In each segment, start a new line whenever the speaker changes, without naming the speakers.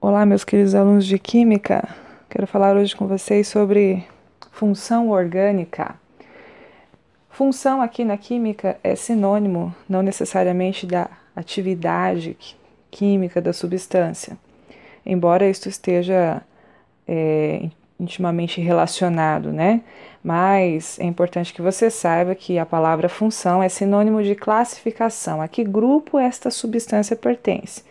Olá, meus queridos alunos de Química. Quero falar hoje com vocês sobre função orgânica. Função aqui na Química é sinônimo, não necessariamente da atividade química da substância, embora isto esteja intimamente relacionado, né? Mas é importante que você saiba que a palavra função é sinônimo de classificação. A que grupo esta substância pertence?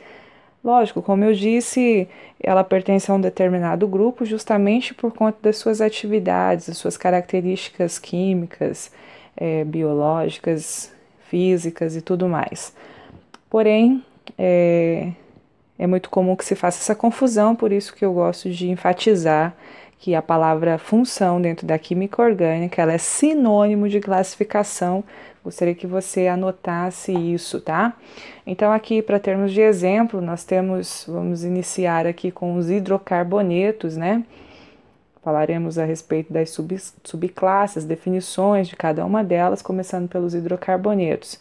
Lógico, como eu disse, ela pertence a um determinado grupo justamente por conta das suas atividades, das suas características químicas, biológicas, físicas e tudo mais. Porém, é muito comum que se faça essa confusão, por isso que eu gosto de enfatizar que a palavra função dentro da química orgânica ela é sinônimo de classificação. Gostaria que você anotasse isso, tá? Então, aqui, para termos de exemplo, vamos iniciar aqui com os hidrocarbonetos, né? Falaremos a respeito das subclasses, definições de cada uma delas, começando pelos hidrocarbonetos.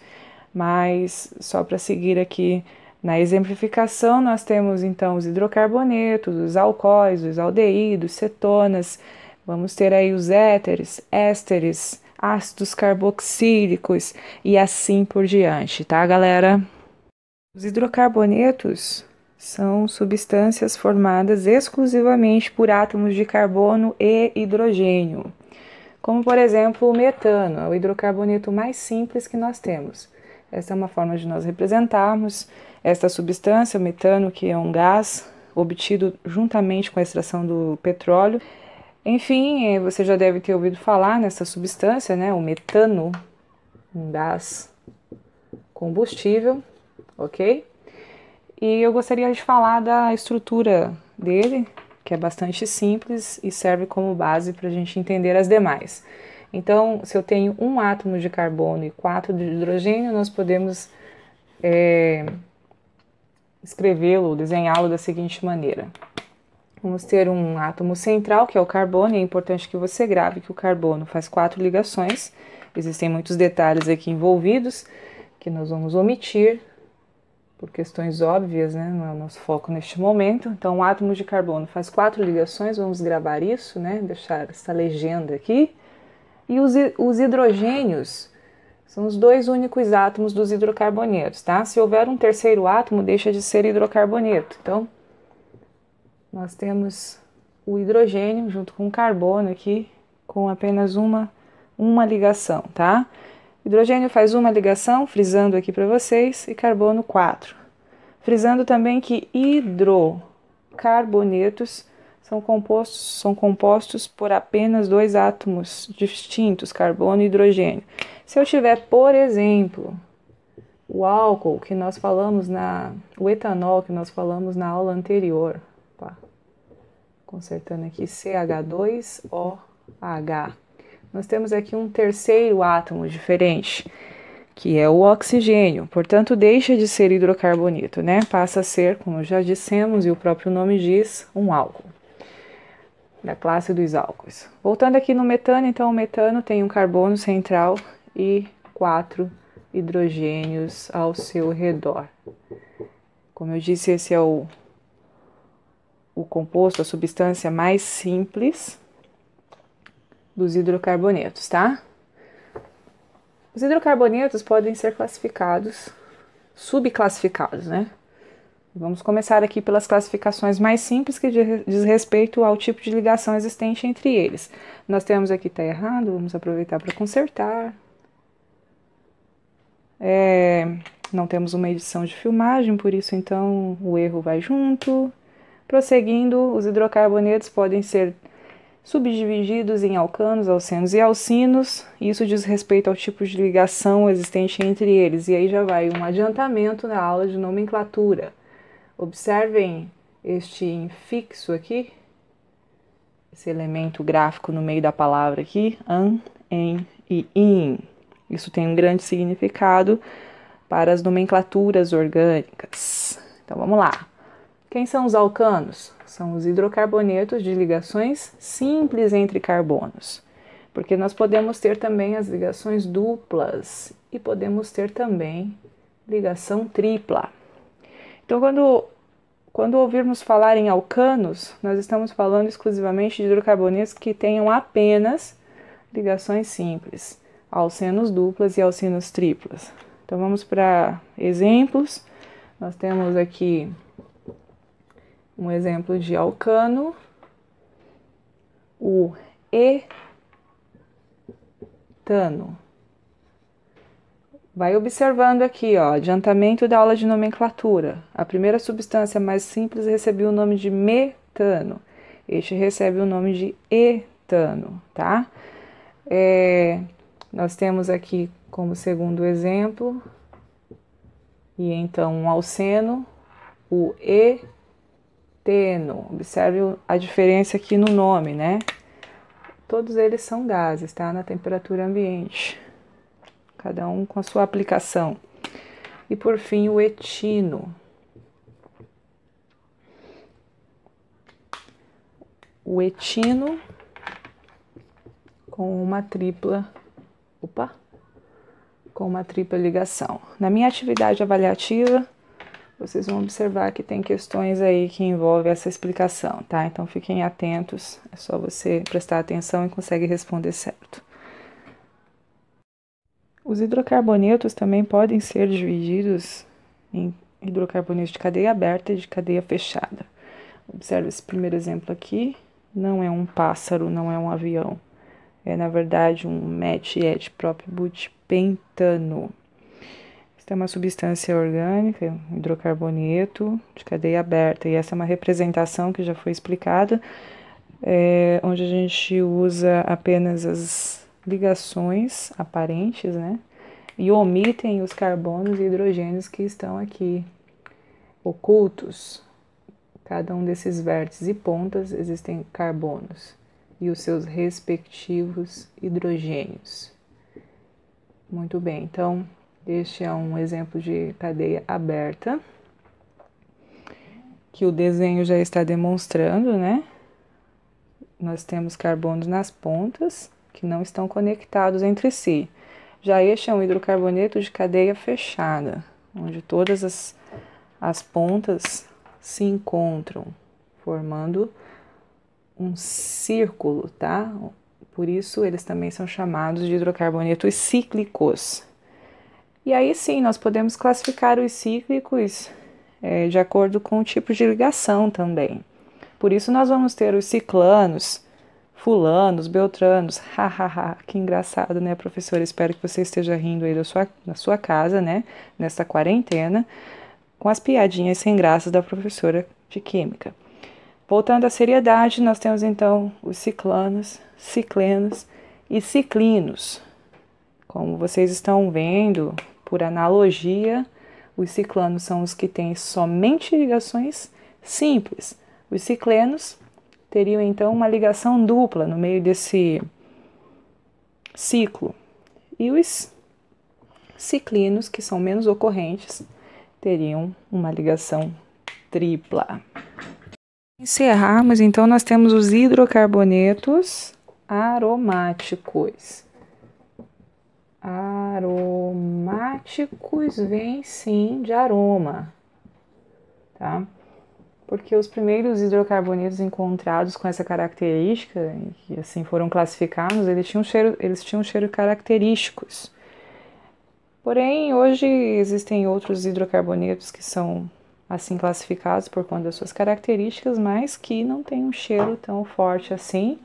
Mas, só para seguir aqui na exemplificação, nós temos então os hidrocarbonetos, os alcoóis, os aldeídos, cetonas, vamos ter aí os ésteres, ácidos carboxílicos e assim por diante, tá, galera? Os hidrocarbonetos são substâncias formadas exclusivamente por átomos de carbono e hidrogênio, como por exemplo o metano, é o hidrocarboneto mais simples que nós temos. Essa é uma forma de nós representarmos esta substância, o metano, que é um gás obtido juntamente com a extração do petróleo. Enfim, você já deve ter ouvido falar nessa substância, né? O metano, um gás combustível, ok? E eu gostaria de falar da estrutura dele, que é bastante simples e serve como base para a gente entender as demais. Então, se eu tenho um átomo de carbono e 4 de hidrogênio, nós podemos escrevê-lo, desenhá-lo da seguinte maneira. Vamos ter um átomo central, que é o carbono, e é importante que você grave que o carbono faz 4 ligações. Existem muitos detalhes aqui envolvidos que nós vamos omitir por questões óbvias, né? Não é o nosso foco neste momento. Então, o átomo de carbono faz 4 ligações, vamos gravar isso, né? Deixar essa legenda aqui. E os hidrogênios são os dois únicos átomos dos hidrocarbonetos, tá? Se houver um terceiro átomo, deixa de ser hidrocarboneto. Então, nós temos o hidrogênio junto com o carbono aqui, com apenas uma ligação, tá? Hidrogênio faz uma ligação, frisando aqui para vocês, e carbono 4. Frisando também que hidrocarbonetos são compostos por apenas dois átomos distintos, carbono e hidrogênio. Se eu tiver, por exemplo, o álcool que nós falamos o etanol que nós falamos na aula anterior, consertando aqui CH2OH, nós temos aqui um terceiro átomo diferente, que é o oxigênio, portanto deixa de ser hidrocarboneto, né? Passa a ser, como já dissemos e o próprio nome diz, um álcool, da classe dos álcoois. Voltando aqui no metano, então o metano tem um carbono central e 4 hidrogênios ao seu redor. Como eu disse, esse é o composto, a substância mais simples dos hidrocarbonetos, tá? Os hidrocarbonetos podem ser subclassificados, né? Vamos começar aqui pelas classificações mais simples que diz respeito ao tipo de ligação existente entre eles. Nós temos aqui, tá errado, vamos aproveitar para consertar. Não temos uma edição de filmagem, por isso então o erro vai junto. Prosseguindo, os hidrocarbonetos podem ser subdivididos em alcanos, alcenos e alcinos. Isso diz respeito ao tipo de ligação existente entre eles. E aí já vai um adiantamento na aula de nomenclatura. Observem este infixo aqui, esse elemento gráfico no meio da palavra aqui, an, en e in. Isso tem um grande significado para as nomenclaturas orgânicas. Então vamos lá. Quem são os alcanos? São os hidrocarbonetos de ligações simples entre carbonos, porque nós podemos ter também as ligações duplas e podemos ter também ligação tripla. Então, Quando ouvirmos falar em alcanos, nós estamos falando exclusivamente de hidrocarbonetos que tenham apenas ligações simples, alcenos duplas e alcenos triplas. Então vamos para exemplos. Nós temos aqui um exemplo de alcano, o etano. Vai observando aqui, ó, adiantamento da aula de nomenclatura. A primeira substância mais simples recebeu o nome de metano. Este recebe o nome de etano, tá? Nós temos aqui como segundo exemplo, e então um alceno, o eteno. Observe a diferença aqui no nome, né? Todos eles são gases, tá? Na temperatura ambiente. Cada um com a sua aplicação. E por fim, o etino. O etino com uma tripla ligação. Na minha atividade avaliativa, vocês vão observar que tem questões aí que envolvem essa explicação, tá? Então fiquem atentos, é só você prestar atenção e consegue responder certo. Os hidrocarbonetos também podem ser divididos em hidrocarbonetos de cadeia aberta e de cadeia fechada. Observe esse primeiro exemplo aqui, não é um pássaro, não é um avião. É, na verdade, um metilhidropropilbutipentano. Esta é uma substância orgânica, um hidrocarboneto de cadeia aberta. E essa é uma representação que já foi explicada, onde a gente usa apenas as ligações aparentes, né? E omitem os carbonos e hidrogênios que estão aqui ocultos. Cada um desses vértices e pontas existem carbonos e os seus respectivos hidrogênios. Muito bem, então este é um exemplo de cadeia aberta que o desenho já está demonstrando, né? Nós temos carbonos nas pontas que não estão conectados entre si. Já este é um hidrocarboneto de cadeia fechada, onde todas as pontas se encontram, formando um círculo, tá? Por isso eles também são chamados de hidrocarbonetos cíclicos. E aí sim, nós podemos classificar os cíclicos de acordo com o tipo de ligação também. Por isso nós vamos ter os ciclanos, fulanos, beltranos. Hahaha, que engraçado, né, professora? Espero que você esteja rindo aí na sua casa, né, nesta quarentena, com as piadinhas sem graça da professora de Química. Voltando à seriedade, nós temos então os ciclanos, ciclenos e ciclinos. Como vocês estão vendo, por analogia, os ciclanos são os que têm somente ligações simples. Os ciclenos teriam então uma ligação dupla no meio desse ciclo. E os ciclinos, que são menos ocorrentes, teriam uma ligação tripla. Encerrarmos, então, nós temos os hidrocarbonetos aromáticos. Aromáticos vem sim de aroma, tá? Porque os primeiros hidrocarbonetos encontrados com essa característica, que assim foram classificados, eles tinham cheiro característicos. Porém, hoje existem outros hidrocarbonetos que são assim classificados por conta das suas características, mas que não têm um cheiro tão forte assim.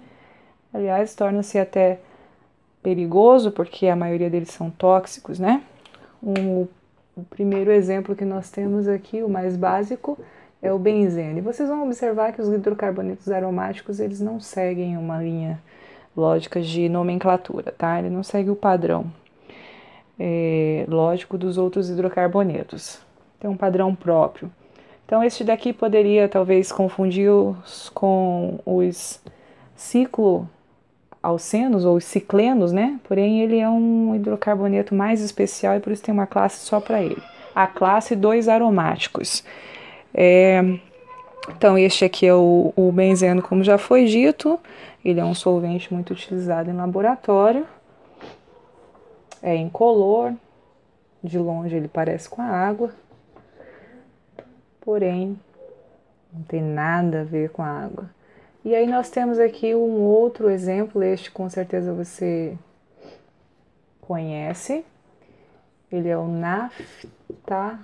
Aliás, torna-se até perigoso, porque a maioria deles são tóxicos, né? O primeiro exemplo que nós temos aqui, o mais básico, é o benzeno. E vocês vão observar que os hidrocarbonetos aromáticos, eles não seguem uma linha lógica de nomenclatura, tá? Ele não segue o padrão lógico dos outros hidrocarbonetos. Tem um padrão próprio. Então, este daqui poderia talvez confundi-los com os cicloalcenos ou os ciclenos, né? Porém, ele é um hidrocarboneto mais especial e por isso tem uma classe só para ele. A classe 2 aromáticos. Então, este aqui é o benzeno, como já foi dito. Ele é um solvente muito utilizado em laboratório. É incolor. De longe ele parece com a água. Porém, não tem nada a ver com a água. E aí nós temos aqui um outro exemplo, este com certeza você conhece. Ele é o naftaleno,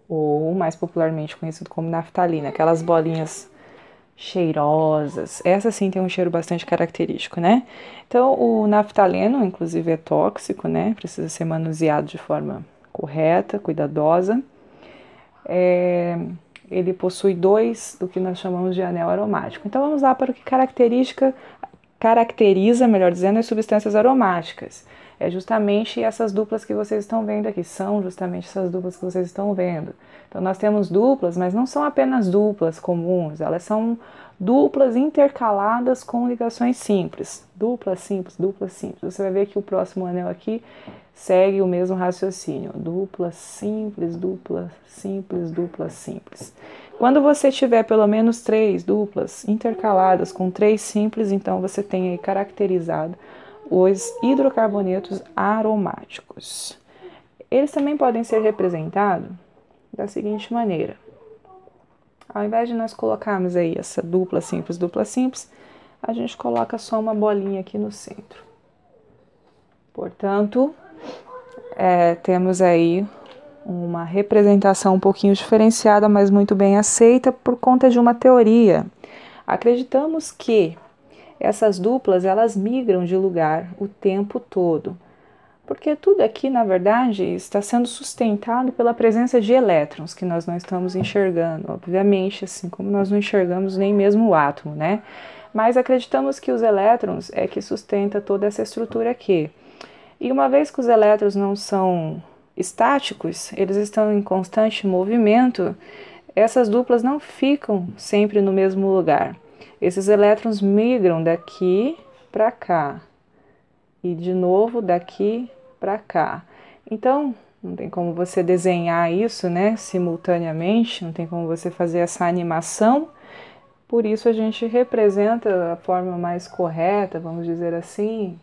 ou mais popularmente conhecido como naftalina, aquelas bolinhas cheirosas. Essa sim tem um cheiro bastante característico, né? Então, o naftaleno, inclusive, é tóxico, né? Precisa ser manuseado de forma correta, cuidadosa. Ele possui dois do que nós chamamos de anel aromático. Então, vamos lá para o que caracteriza, melhor dizendo, as substâncias aromáticas. É justamente essas duplas que vocês estão vendo aqui, são justamente essas duplas que vocês estão vendo. Então nós temos duplas, mas não são apenas duplas comuns, elas são duplas intercaladas com ligações simples. Dupla simples, dupla simples. Você vai ver que o próximo anel aqui segue o mesmo raciocínio. Dupla simples, dupla simples, dupla simples. Quando você tiver pelo menos 3 duplas intercaladas com 3 simples, então você tem aí caracterizado os hidrocarbonetos aromáticos. Eles também podem ser representados da seguinte maneira. Ao invés de nós colocarmos aí essa dupla simples, a gente coloca só uma bolinha aqui no centro. Portanto, temos aí uma representação um pouquinho diferenciada, mas muito bem aceita por conta de uma teoria. Acreditamos que essas duplas elas migram de lugar o tempo todo, porque tudo aqui, na verdade, está sendo sustentado pela presença de elétrons que nós não estamos enxergando, obviamente, assim como nós não enxergamos nem mesmo o átomo, né? Mas acreditamos que os elétrons é que sustenta toda essa estrutura aqui. E uma vez que os elétrons não são estáticos, eles estão em constante movimento, essas duplas não ficam sempre no mesmo lugar. Esses elétrons migram daqui para cá e de novo daqui para cá. Então, não tem como você desenhar isso, né, simultaneamente, não tem como você fazer essa animação. Por isso a gente representa a forma mais correta, vamos dizer assim,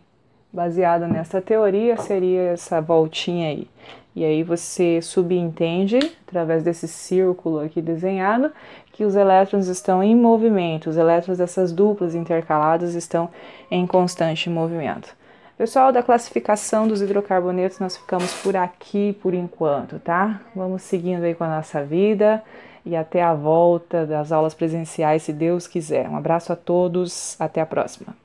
baseada nessa teoria, seria essa voltinha aí. E aí você subentende, através desse círculo aqui desenhado, que os elétrons estão em movimento, os elétrons dessas duplas intercaladas estão em constante movimento. Pessoal, da classificação dos hidrocarbonetos nós ficamos por aqui por enquanto, tá? Vamos seguindo aí com a nossa vida e até a volta das aulas presenciais, se Deus quiser. Um abraço a todos, até a próxima.